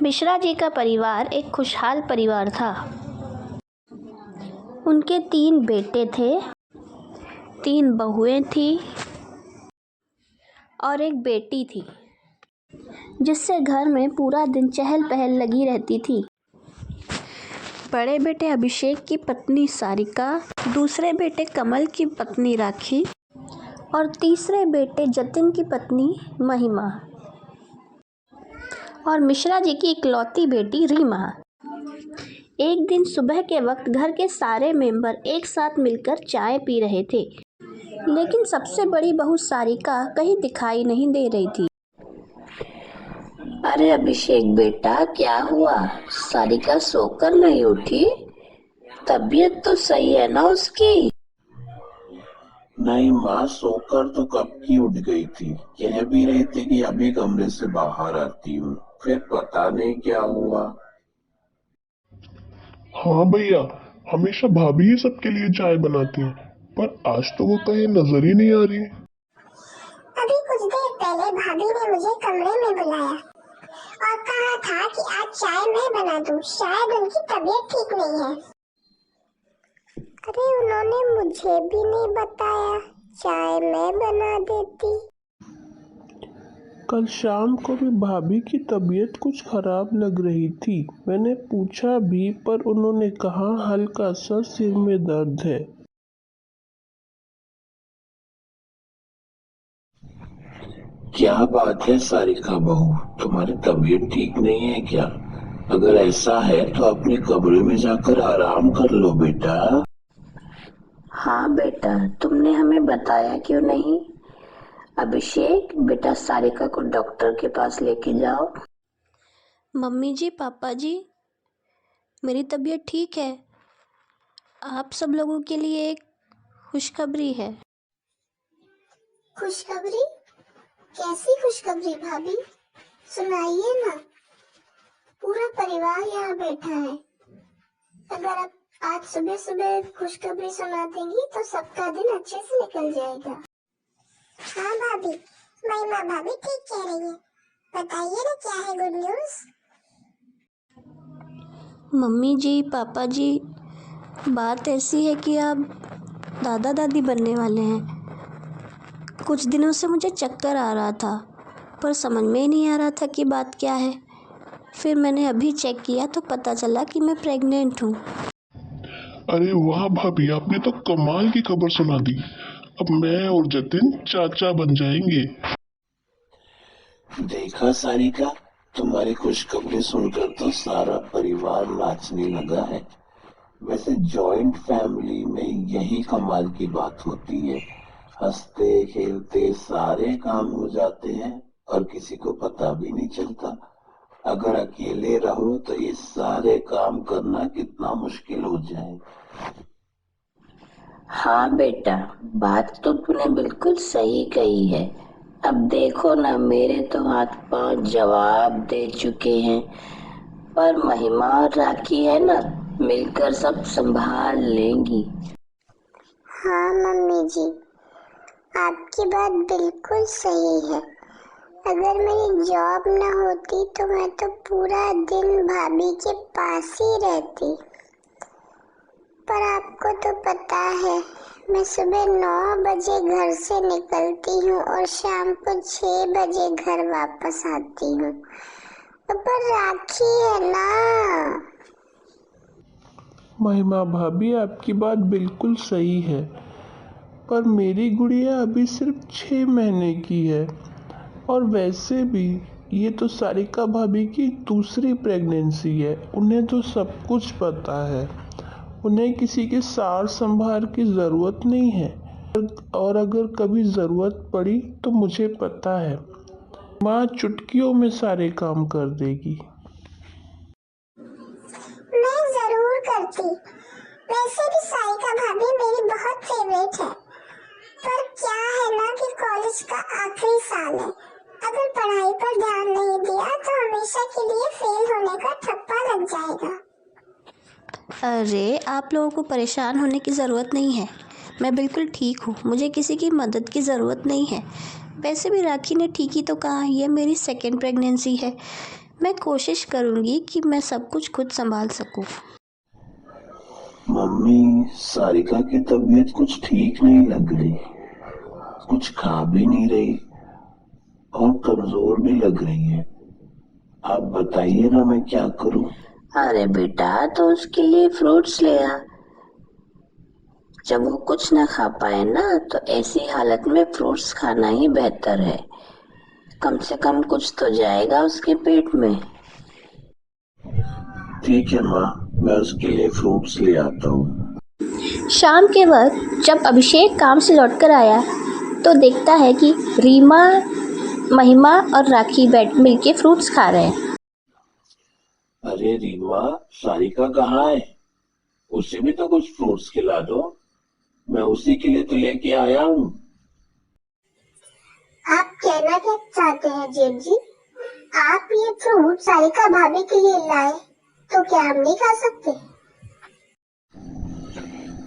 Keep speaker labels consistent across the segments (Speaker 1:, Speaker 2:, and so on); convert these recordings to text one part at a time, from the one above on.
Speaker 1: मिश्रा जी का परिवार एक खुशहाल परिवार था। उनके 3 बेटे थे, 3 बहुएं थीं और एक बेटी थी, जिससे घर में पूरा दिन चहल पहल लगी रहती थी। बड़े बेटे अभिषेक की पत्नी सारिका, दूसरे बेटे कमल की पत्नी राखी और तीसरे बेटे जतिन की पत्नी महिमा और मिश्रा जी की इकलौती बेटी रीमा। एक दिन सुबह के वक्त घर के सारे मेंबर एक साथ मिलकर चाय पी रहे थे, लेकिन सबसे बड़ी बहू सारिका कहीं दिखाई नहीं दे रही थी।
Speaker 2: अरे अभिषेक बेटा, क्या हुआ? सारिका सोकर नहीं उठी? तबीयत तो सही है ना उसकी?
Speaker 3: नहीं माँ, सोकर तो कब की उठ गई थी। कह भी रही थी कि अभी कमरे से बाहर आती हूँ, फिर पता नहीं क्या हुआ।
Speaker 4: हाँ भैया, हमेशा भाभी ही सबके लिए चाय बनाती हैं, पर आज तो वो कहीं नजर ही नहीं आ रही।
Speaker 5: अभी कुछ देर पहले भाभी ने मुझे कमरे में बुलाया और कहा था कि आज चाय मैं बना दूं, शायद उनकी तबीयत ठीक नहीं है। अरे उन्होंने मुझे भी नहीं बताया, चाय मैं बना देती।
Speaker 6: कल शाम को भी भाभी की तबीयत कुछ खराब लग रही थी। मैंने पूछा भी, पर उन्होंने कहा हल्का सा सिर में दर्द है।
Speaker 3: क्या बात है सारिका बहू, तुम्हारी तबीयत ठीक नहीं है क्या? अगर ऐसा है तो अपने कमरे में जाकर आराम कर लो बेटा।
Speaker 2: हाँ बेटा, तुमने हमें बताया क्यों नहीं? अभिषेक बेटा, सारिका को डॉक्टर के पास लेके जाओ।
Speaker 1: मम्मी जी, पापा जी, मेरी तबीयत ठीक है। आप सब लोगों के लिए एक खुशखबरी है।
Speaker 5: खुशखबरी? कैसी खुशखबरी भाभी? सुनाइए ना। पूरा परिवार यहाँ बैठा है। अगर आप आज सुबह सुबह खुशखबरी सुना देंगी तो सबका दिन अच्छे से निकल जाएगा। हाँ भाभी, महिमा भाभी ठीक कह रही है। बताइए ना, क्या है गुड न्यूज़?
Speaker 1: मम्मी जी, पापा जी, बात ऐसी है कि आप दादा दादी बनने वाले हैं। कुछ दिनों से मुझे चक्कर आ रहा था, पर समझ में ही नहीं आ रहा था कि बात क्या है। फिर मैंने अभी चेक किया तो पता चला कि मैं प्रेग्नेंट हूँ।
Speaker 4: अरे वाह भाभी, आपने तो कमाल की खबर सुना दी। अब मैं और जतिन चाचा बन जाएंगे।
Speaker 3: देखा सारिका, तुम्हारी खुशखबरी सुनकर तो सारा परिवार नाचने लगा है। वैसे जॉइंट फैमिली में यही कमाल की बात होती है। हंसते खेलते सारे काम हो जाते हैं और किसी को पता भी नहीं चलता। अगर अकेले रहो तो ये सारे काम करना कितना मुश्किल हो जाए।
Speaker 2: हाँ बेटा, बात तो तूने बिल्कुल सही कही है। अब देखो ना, मेरे तो हाथ पांव जवाब दे चुके हैं, पर महिमा और राखी है ना, मिलकर सब संभाल लेंगी।
Speaker 5: हाँ मम्मी जी, आपकी बात बिल्कुल सही है। अगर मेरी जॉब न होती तो मैं तो पूरा दिन भाभी के पास ही रहती। पर आपको तो पता है, मैं सुबह 9 बजे घर से निकलती हूँ और शाम को 6 बजे घर वापस आती हूँ। पर राखी है ना।
Speaker 6: महिमा भाभी, आपकी बात बिल्कुल सही है, पर मेरी गुड़िया अभी सिर्फ 6 महीने की है। और वैसे भी ये तो सारिका भाभी की दूसरी प्रेगनेंसी है। उन्हें तो सब कुछ पता है। उन्हें किसी के सार संभाल की ज़रूरत नहीं है। और अगर कभी ज़रूरत पड़ी तो मुझे पता है, माँ चुटकियों में सारे काम कर देगी।
Speaker 5: मैं जरूर करती। वैसे भी सारिका भाभी मेरी बहुत फेवरेट है। पर क्या है ना कि कॉलेज का आखिरी साल है। अगर पढ़ाई पर ध्यान नहीं दिया तो हमेशा के लिए फेल होने का ठप्पा लग जाएगा।
Speaker 1: अरे, आप लोगों को परेशान होने की ज़रूरत नहीं है। मैं बिल्कुल ठीक हूँ, मुझे किसी की मदद की ज़रूरत नहीं है। वैसे भी राखी ने ठीक ही तो कहा, यह मेरी सेकेंड प्रेगनेंसी है। मैं कोशिश करूँगी कि मैं सब कुछ खुद संभाल सकूँ।
Speaker 3: मम्मी, सारिका की तबीयत कुछ ठीक नहीं लग रही, कुछ खा भी नहीं रही और कमजोर भी लग रही है। आप बताइए ना, मैं क्या करूं?
Speaker 2: अरे बेटा, तो उसके लिए फ्रूट्स ले आ। जब वो कुछ ना खा पाए ना, तो ऐसी हालत में फ्रूट्स खाना ही बेहतर है। कम से कम कुछ तो जाएगा उसके पेट में।
Speaker 3: ठीक है माँ, मैं उसके लिए फ्रूट्स ले आता हूँ।
Speaker 1: शाम के वक्त जब अभिषेक काम से लौटकर आया तो देखता है कि रीमा, महिमा और राखी बैठ मिलके फ्रूट्स खा रहे हैं।
Speaker 3: अरे रीमा, सारिका कहाँ है? उसे भी तो कुछ फ्रूट्स खिला दो। मैं उसी के लिए तो लेके आया हूँ।
Speaker 5: आप कहना क्या चाहते हैं जेठ जी? आप ये फ्रूट सारिका भाभी के लिए लाए तो क्या हम नहीं खा सकते?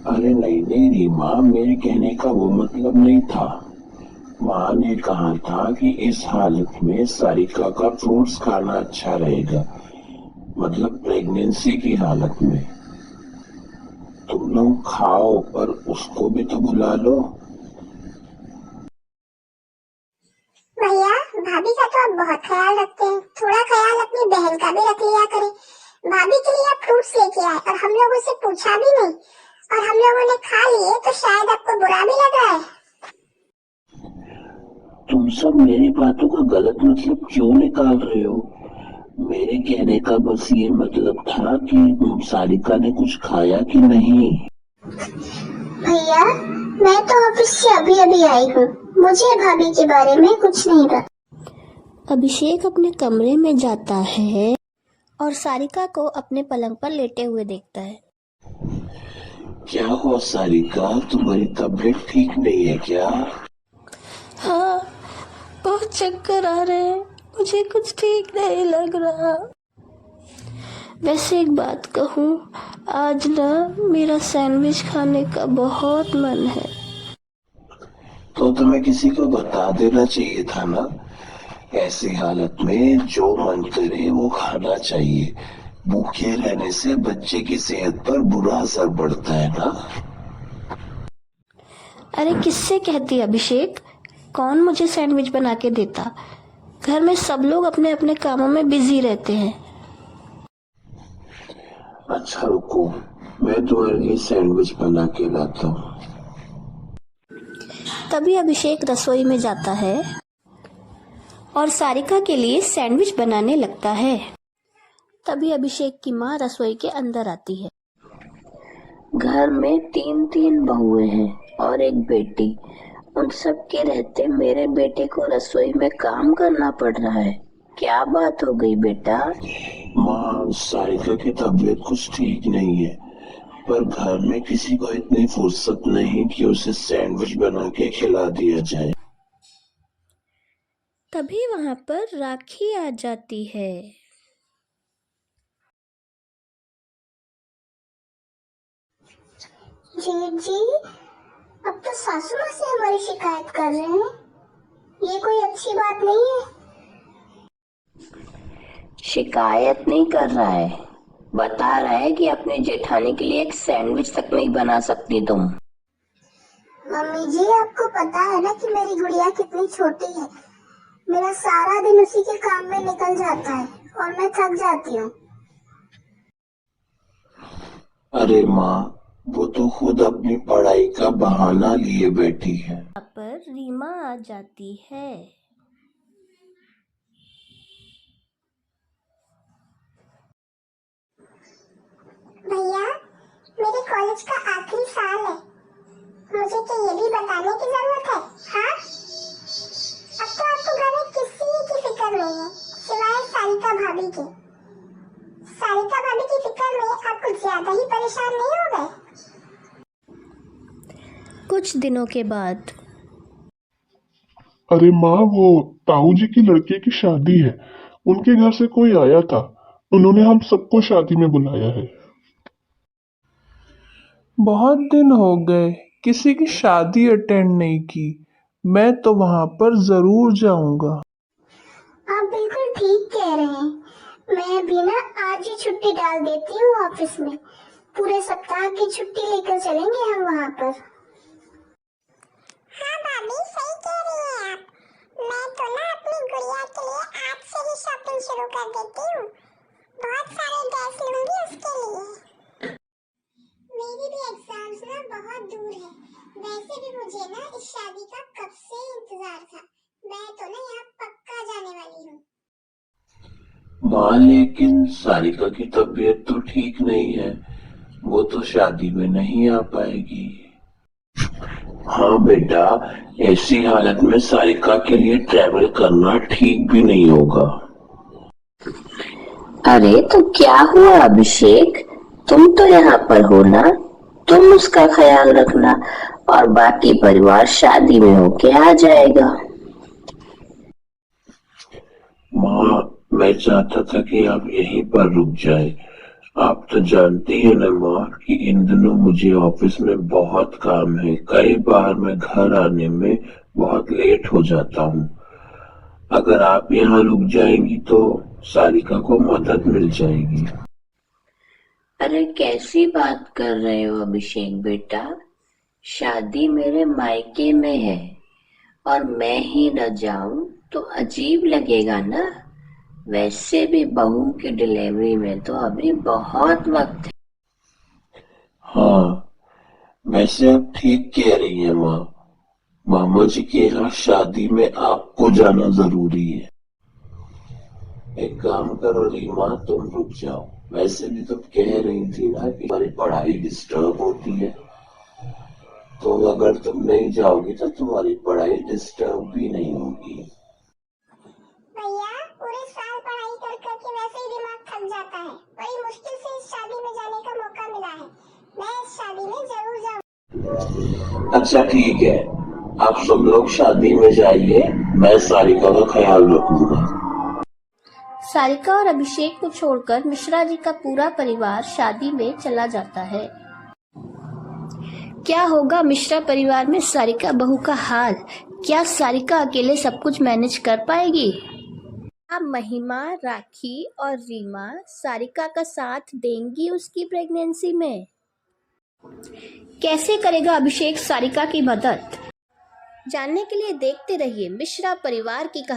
Speaker 3: अरे नहीं नहीं रीमा, मेरे कहने का वो मतलब नहीं था। माँ ने कहा था कि इस हालत में सारिका का फ्रूट्स खाना अच्छा रहेगा, मतलब प्रेगनेंसी की हालत में। तुम लोग खाओ, पर उसको भी तो बुला लो।
Speaker 5: भैया, भाभी का तो आप बहुत ख्याल रखते हैं, थोड़ा ख्याल अपनी बहन का भी रख लिया करें। भाभी के लिए आप फ्रूट्स लेके आए और हम लोगों से पूछा भी नहीं, और हम लोगों ने खा लिए तो शायद आपको बुरा भी लग रहा है।
Speaker 3: तुम सब मेरी बातों का गलत मतलब क्यों निकाल रहे हो? मेरे कहने का बस ये मतलब था कि सारिका ने कुछ खाया कि नहीं।
Speaker 5: भैया, मैं तो ऑफिस से अभी अभी आई हूँ, मुझे भाभी के बारे में कुछ नहीं पता।
Speaker 1: अभिषेक अपने कमरे में जाता है और सारिका को अपने पलंग पर लेटे हुए देखता है।
Speaker 3: क्या हुआ सारिका, तुम्हारी तबीयत ठीक नहीं है क्या?
Speaker 1: हाँ, बहुत चक्कर आ रहे हैं, मुझे कुछ ठीक नहीं लग रहा। वैसे एक बात कहूँ, आज ना मेरा सैंडविच खाने का बहुत मन है।
Speaker 3: तो तुम्हें किसी को बता देना चाहिए था ना। ऐसी हालत में जो मन करे वो खाना चाहिए। भूखे रहने से बच्चे की सेहत पर बुरा असर पड़ता है ना।
Speaker 1: अरे किससे कहती अभिषेक, कौन मुझे सैंडविच बना के देता? घर में सब लोग अपने अपने कामों में बिजी रहते हैं।
Speaker 3: अच्छा रुको, मैं तुम्हारे लिए सैंडविच बना के लाता हूँ।
Speaker 1: तभी अभिषेक रसोई में जाता है और सारिका के लिए सैंडविच बनाने लगता है। तभी अभिषेक की माँ रसोई के अंदर आती है।
Speaker 2: घर में 3 बहुएं हैं और एक बेटी। उन सब के रहते मेरे बेटे को रसोई में काम करना पड़ रहा है। क्या बात हो गई बेटा?
Speaker 3: माँ, सारिका की तबीयत कुछ ठीक नहीं है, पर घर में किसी को इतनी फुर्सत नहीं कि उसे सैंडविच बना के खिला दिया जाए।
Speaker 1: तभी वहां पर राखी आ जाती है।
Speaker 5: जेठ जी, अब तो सासू माँ से हमारी शिकायत कर रहे हैं, ये कोई अच्छी बात नहीं है।
Speaker 2: शिकायत नहीं कर रहा है, बता रहा है कि अपने जेठानी के लिए एक सैंडविच तक नहीं बना सकती तुम।
Speaker 5: मम्मी जी, आपको पता है ना कि मेरी गुड़िया कितनी छोटी है। मेरा सारा दिन उसी के काम में निकल जाता है और मैं थक जाती हूँ।
Speaker 3: अरे माँ, वो तो खुद अपनी पढ़ाई का बहाना लिए बैठी है।
Speaker 1: यहाँ पर रीमा आ जाती है।
Speaker 5: भैया, मेरे कॉलेज का आखिरी साल है, मुझे क्या ये भी बताने की जरूरत है? हाँ, अब तो आपको घर में किसी की फिक्र नहीं है सिवाय सारिका भाभी के। सारिका भाभी की फिक्र में आप कुछ ज्यादा ही परेशान नहीं हो गए?
Speaker 1: कुछ दिनों के बाद
Speaker 4: अरे माँ, वो ताऊ जी की लड़के की शादी है, उनके घर से कोई आया था, उन्होंने हम सबको शादी में बुलाया है।
Speaker 6: बहुत दिन हो गए किसी की शादी अटेंड नहीं की। मैं तो वहां पर जरूर जाऊंगा।
Speaker 5: आप बिल्कुल ठीक कह रहे हैं, भी ना आज ही छुट्टी डाल देती हूँ ऑफिस में। पूरे सप्ताह की छुट्टी लेकर चलेंगे हम वहाँ पर। हाँ भाभी, सही कह रही हैं आप। मैं तो ना अपनी गुड़िया के लिए आज से ही शॉपिंग शुरू कर देती हूँ। बहुत सारे ड्रेस लूंगी उसके लिए। मेरी भी एग्जाम्स ना बहुत दूर है। वैसे भी मुझे ना इस शादी का कब से इंतजार था। मैं तो ना यहाँ पक्का जाने वाली हूँ।
Speaker 3: माँ, लेकिन सारिका की तबीयत तो ठीक नहीं है, वो तो शादी में नहीं आ पाएगी। हाँ बेटा, ऐसी हालत में सारिका के लिए ट्रैवल करना ठीक भी नहीं होगा।
Speaker 2: अरे तो क्या हुआ अभिषेक, तुम तो यहाँ पर हो ना, तुम उसका ख्याल रखना और बाकी परिवार शादी में होके आ जाएगा।
Speaker 3: माँ, मैं चाहता था कि आप यहीं पर रुक जाए। आप तो जानती हैं ना माँ कि इन दिनों मुझे ऑफिस में बहुत काम है। कई बार मैं घर आने में बहुत लेट हो जाता हूँ। अगर आप यहाँ रुक जाएंगी तो सारिका को मदद मिल जाएगी।
Speaker 2: अरे कैसी बात कर रहे हो अभिषेक बेटा, शादी मेरे मायके में है और मैं ही न जाऊं तो अजीब लगेगा ना। वैसे भी बहू की डिलीवरी में तो अभी बहुत वक्त है।
Speaker 3: हाँ, वैसे आप ठीक कह रही हैं माँ। मामा जी के यहाँ शादी में आपको जाना जरूरी है। एक काम करो रीमा, तुम रुक जाओ। वैसे भी तुम कह रही थी ना कि हमारी पढ़ाई डिस्टर्ब होती है, तो अगर तुम नहीं जाओगी तो तुम्हारी पढ़ाई डिस्टर्ब भी नहीं होगी।
Speaker 5: भैया, पूरे साल पढ़ाई कर करके वैसे ही दिमाग थक जाता है। बड़ी मुश्किल से इस शादी में जाने का मौका मिला है। मैं इस शादी में जरूर जाऊँ।
Speaker 3: अच्छा ठीक है, आप सब लोग शादी में जाइए, मैं सारिका का ख्याल रखूंगा।
Speaker 1: सारिका और अभिषेक को छोड़कर मिश्रा जी का पूरा परिवार शादी में चला जाता है। क्या होगा मिश्रा परिवार में सारिका बहू का हाल? क्या सारिका अकेले सब कुछ मैनेज कर पाएगी? अब महिमा, राखी और रीमा सारिका का साथ देंगी उसकी प्रेगनेंसी में? कैसे करेगा अभिषेक सारिका की मदद? जानने के लिए देखते रहिए मिश्रा परिवार की कहानी।